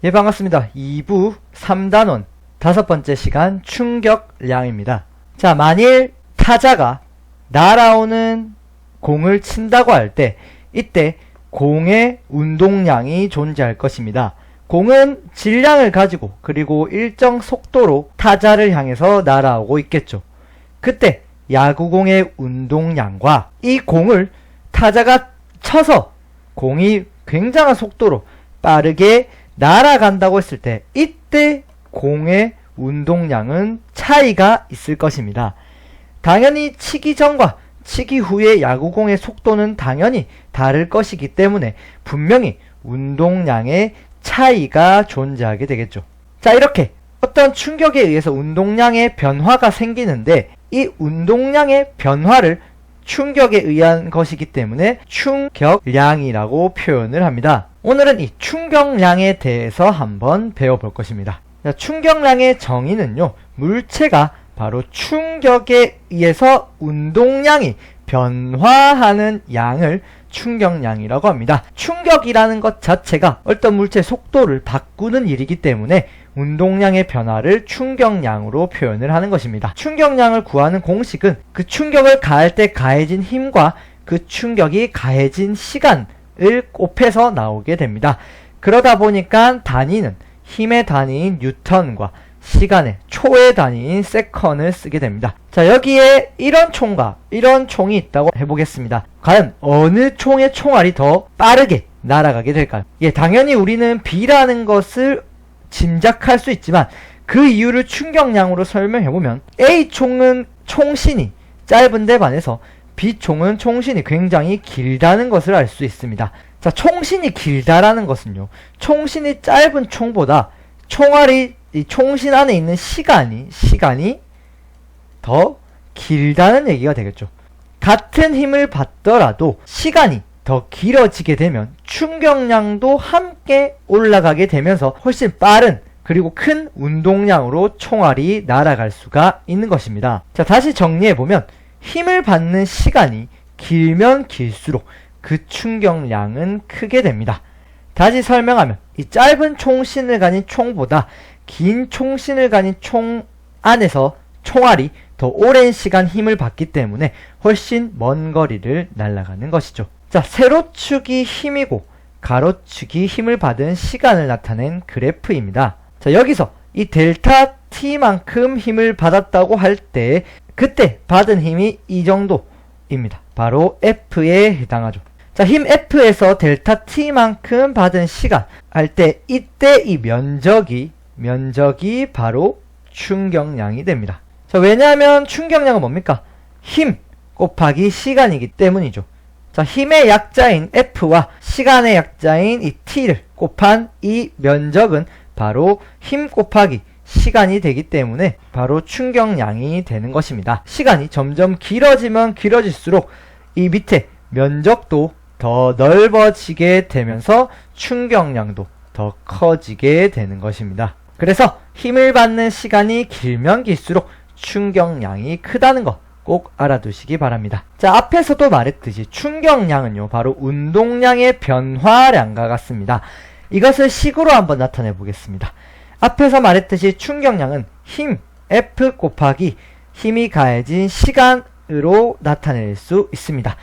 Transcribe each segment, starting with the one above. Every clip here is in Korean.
예, 반갑습니다. 2부 3단원 5번째 시간 충격량입니다. 자, 만일 타자가 날아오는 공을 친다고 할 때 이때 공의 운동량이 존재할 것입니다. 공은 질량을 가지고 그리고 일정 속도로 타자를 향해서 날아오고 있겠죠. 그때 야구공의 운동량과 이 공을 타자가 쳐서 공이 굉장한 속도로 빠르게 날아간다고 했을 때 이때 공의 운동량은 차이가 있을 것입니다. 당연히 치기 전과 치기 후의 야구공의 속도는 당연히 다를 것이기 때문에 분명히 운동량의 차이가 존재하게 되겠죠. 자, 이렇게 어떤 충격에 의해서 운동량의 변화가 생기는데 이 운동량의 변화를 충격에 의한 것이기 때문에 충격량이라고 표현을 합니다. 오늘은 이 충격량에 대해서 한번 배워볼 것입니다. 자, 충격량의 정의는요, 물체가 바로 충격에 의해서 운동량이 변화하는 양을 충격량이라고 합니다. 충격이라는 것 자체가 어떤 물체의 속도를 바꾸는 일이기 때문에 운동량의 변화를 충격량으로 표현을 하는 것입니다. 충격량을 구하는 공식은 그 충격을 가할 때 가해진 힘과 그 충격이 가해진 시간을 곱해서 나오게 됩니다. 그러다 보니까 단위는 힘의 단위인 뉴턴과 시간의 초의 단위인 세컨을 쓰게 됩니다. 자, 여기에 이런 총과 이런 총이 있다고 해보겠습니다. 과연 어느 총의 총알이 더 빠르게 날아가게 될까요? 예, 당연히 우리는 B라는 것을 짐작할 수 있지만 그 이유를 충격량으로 설명해보면 A총은 총신이 짧은데 반해서 B총은 총신이 굉장히 길다는 것을 알 수 있습니다. 자, 총신이 길다라는 것은요, 총신이 짧은 총보다 총알이 이 총신 안에 있는 시간이 더 길다는 얘기가 되겠죠. 같은 힘을 받더라도 시간이 더 길어지게 되면 충격량도 함께 올라가게 되면서 훨씬 빠른 그리고 큰 운동량으로 총알이 날아갈 수가 있는 것입니다. 자, 다시 정리해보면 힘을 받는 시간이 길면 길수록 그 충격량은 크게 됩니다. 다시 설명하면 이 짧은 총신을 가진 총보다 긴 총신을 가진 총 안에서 총알이 더 오랜 시간 힘을 받기 때문에 훨씬 먼 거리를 날아가는 것이죠. 자, 세로축이 힘이고 가로축이 힘을 받은 시간을 나타낸 그래프입니다. 자, 여기서 이 델타 T만큼 힘을 받았다고 할 때 그때 받은 힘이 이 정도입니다. 바로 F에 해당하죠. 자, 힘 F에서 델타 T만큼 받은 시간 할 때 이때 이 면적이 바로 충격량이 됩니다. 자, 왜냐하면 충격량은 뭡니까? 힘 곱하기 시간이기 때문이죠. 자, 힘의 약자인 F와 시간의 약자인 이 T를 곱한 이 면적은 바로 힘 곱하기 시간이 되기 때문에 바로 충격량이 되는 것입니다. 시간이 점점 길어지면 길어질수록 이 밑에 면적도 더 넓어지게 되면서 충격량도 더 커지게 되는 것입니다. 그래서 힘을 받는 시간이 길면 길수록 충격량이 크다는 거 꼭 알아두시기 바랍니다. 자, 앞에서도 말했듯이 충격량은요, 바로 운동량의 변화량과 같습니다. 이것을 식으로 한번 나타내 보겠습니다. 앞에서 말했듯이 충격량은 힘 F 곱하기 힘이 가해진 시간으로 나타낼 수 있습니다.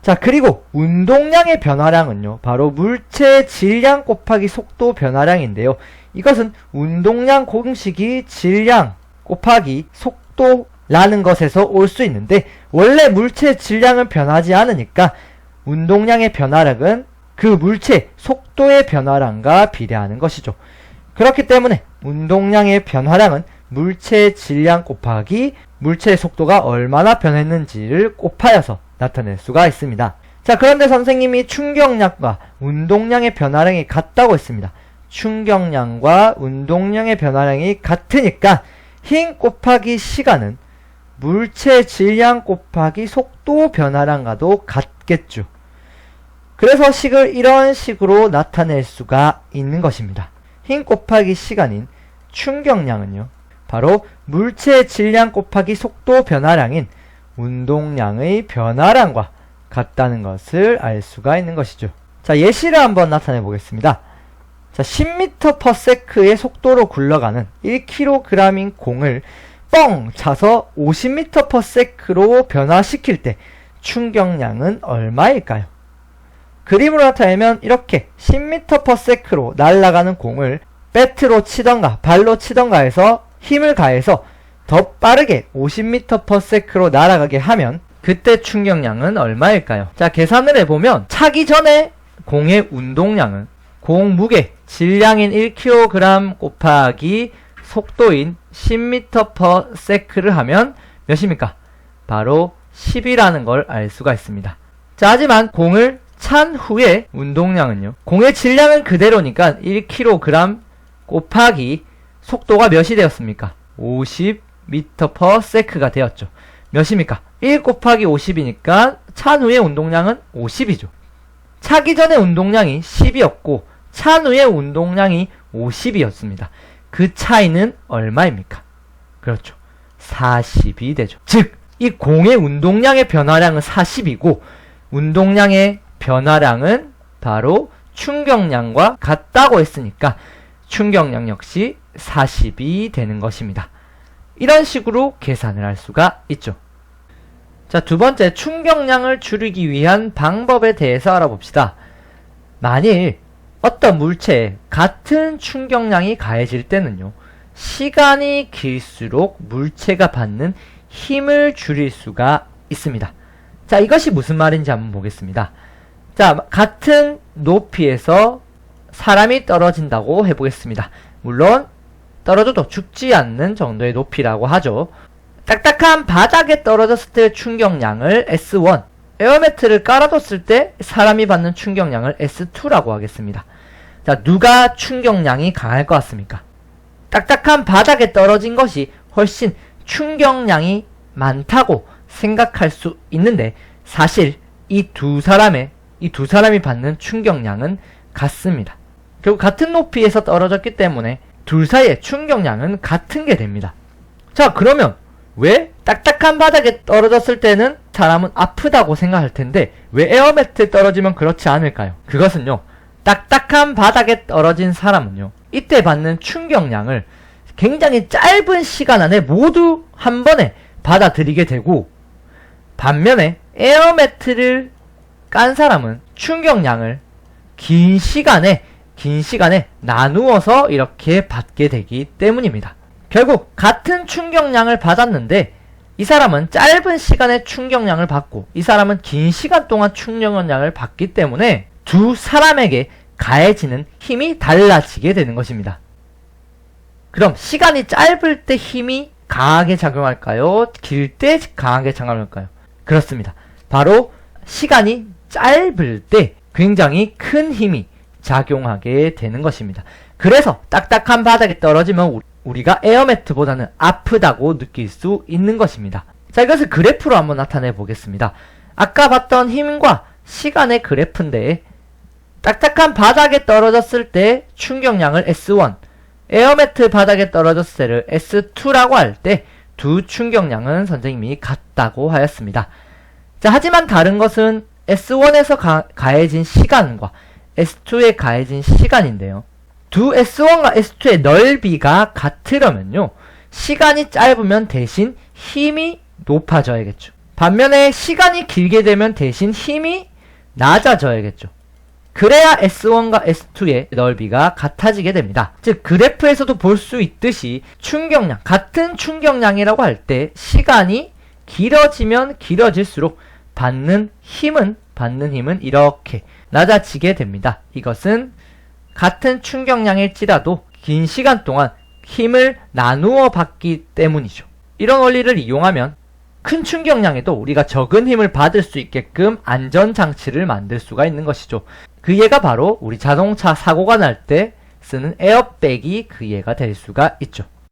자, 그리고 운동량의 변화량은요, 바로 물체의 질량 곱하기 속도 변화량인데요. 이것은 운동량 공식이 질량 곱하기 속도라는 것에서 올 수 있는데 원래 물체의 질량은 변하지 않으니까 운동량의 변화량은 그 물체 속도의 변화량과 비례하는 것이죠. 그렇기 때문에 운동량의 변화량은 물체의 질량 곱하기 물체의 속도가 얼마나 변했는지를 곱하여서 나타낼 수가 있습니다. 자, 그런데 선생님이 충격량과 운동량의 변화량이 같다고 했습니다. 충격량과 운동량의 변화량이 같으니까 힘 곱하기 시간은 물체 질량 곱하기 속도 변화량과도 같겠죠. 그래서 식을 이런 식으로 나타낼 수가 있는 것입니다. 힘 곱하기 시간인 충격량은요, 바로 물체 질량 곱하기 속도 변화량인 운동량의 변화량과 같다는 것을 알 수가 있는 것이죠. 자, 예시를 한번 나타내 보겠습니다. 자, 10m/s의 속도로 굴러가는 1kg인 공을 뻥 차서 50m/s로 변화시킬 때 충격량은 얼마일까요? 그림으로 나타내면 이렇게 10m/s로 날아가는 공을 배트로 치던가 발로 치던가 해서 힘을 가해서 더 빠르게 50m/s로 날아가게 하면 그때 충격량은 얼마일까요? 자, 계산을 해보면 차기 전에 공의 운동량은 공 무게, 질량인 1kg 곱하기 속도인 10m/s를 하면 몇입니까? 바로 10이라는 걸 알 수가 있습니다. 자, 하지만 공을 찬 후에 운동량은요, 공의 질량은 그대로니까 1kg 곱하기 속도가 몇이 되었습니까? 50m/s가 되었죠. 몇입니까? 1 곱하기 50이니까 찬 후의 운동량은 50이죠. 차기 전에 운동량이 10이었고 찬 후의 운동량이 50이었습니다. 그 차이는 얼마입니까? 그렇죠. 40이 되죠. 즉, 이 공의 운동량의 변화량은 40이고 운동량의 변화량은 바로 충격량과 같다고 했으니까 충격량 역시 40이 되는 것입니다. 이런 식으로 계산을 할 수가 있죠. 자, 두 번째, 충격량을 줄이기 위한 방법에 대해서 알아봅시다. 만일 어떤 물체에 같은 충격량이 가해질 때는요, 시간이 길수록 물체가 받는 힘을 줄일 수가 있습니다. 자, 이것이 무슨 말인지 한번 보겠습니다. 자, 같은 높이에서 사람이 떨어진다고 해보겠습니다. 물론 떨어져도 죽지 않는 정도의 높이라고 하죠. 딱딱한 바닥에 떨어졌을 때 충격량을 S1, 에어매트를 깔아뒀을 때 사람이 받는 충격량을 S2라고 하겠습니다. 자, 누가 충격량이 강할 것 같습니까? 딱딱한 바닥에 떨어진 것이 훨씬 충격량이 많다고 생각할 수 있는데 사실 이 두 사람이 받는 충격량은 같습니다. 결국 같은 높이에서 떨어졌기 때문에 둘 사이의 충격량은 같은 게 됩니다. 자, 그러면 왜 딱딱한 바닥에 떨어졌을 때는 사람은 아프다고 생각할 텐데 왜 에어매트에 떨어지면 그렇지 않을까요? 그것은요, 딱딱한 바닥에 떨어진 사람은요, 이때 받는 충격량을 굉장히 짧은 시간 안에 모두 한 번에 받아들이게 되고, 반면에 에어매트를 깐 사람은 충격량을 긴 시간에 나누어서 이렇게 받게 되기 때문입니다. 결국 같은 충격량을 받았는데 이 사람은 짧은 시간에 충격량을 받고 이 사람은 긴 시간 동안 충격량을 받기 때문에 두 사람에게 가해지는 힘이 달라지게 되는 것입니다. 그럼 시간이 짧을 때 힘이 강하게 작용할까요? 길 때 강하게 작용할까요? 그렇습니다. 바로 시간이 짧을 때 굉장히 큰 힘이 작용하게 되는 것입니다. 그래서 딱딱한 바닥에 떨어지면 우리가 에어매트보다는 아프다고 느낄 수 있는 것입니다. 자, 이것을 그래프로 한번 나타내 보겠습니다. 아까 봤던 힘과 시간의 그래프인데 딱딱한 바닥에 떨어졌을 때 충격량을 S1, 에어매트 바닥에 떨어졌을 때를 S2라고 할 때 두 충격량은 선생님이 같다고 하였습니다. 자, 하지만 다른 것은 S1에서 가해진 시간과 S2에 가해진 시간인데요. 두 S1과 S2의 넓이가 같으려면요, 시간이 짧으면 대신 힘이 높아져야겠죠. 반면에 시간이 길게 되면 대신 힘이 낮아져야겠죠. 그래야 S1과 S2의 넓이가 같아지게 됩니다. 즉, 그래프에서도 볼 수 있듯이 충격량, 같은 충격량이라고 할 때 시간이 길어지면 길어질수록 받는 힘은 이렇게 낮아지게 됩니다. 이것은 같은 충격량일지라도 긴 시간 동안 힘을 나누어 받기 때문이죠. 이런 원리를 이용하면 큰 충격량에도 우리가 적은 힘을 받을 수 있게끔 안전장치를 만들 수가 있는 것이죠. 그 예가 바로 우리 자동차 사고가 날 때 쓰는 에어백이 그 예가 될 수가 있죠.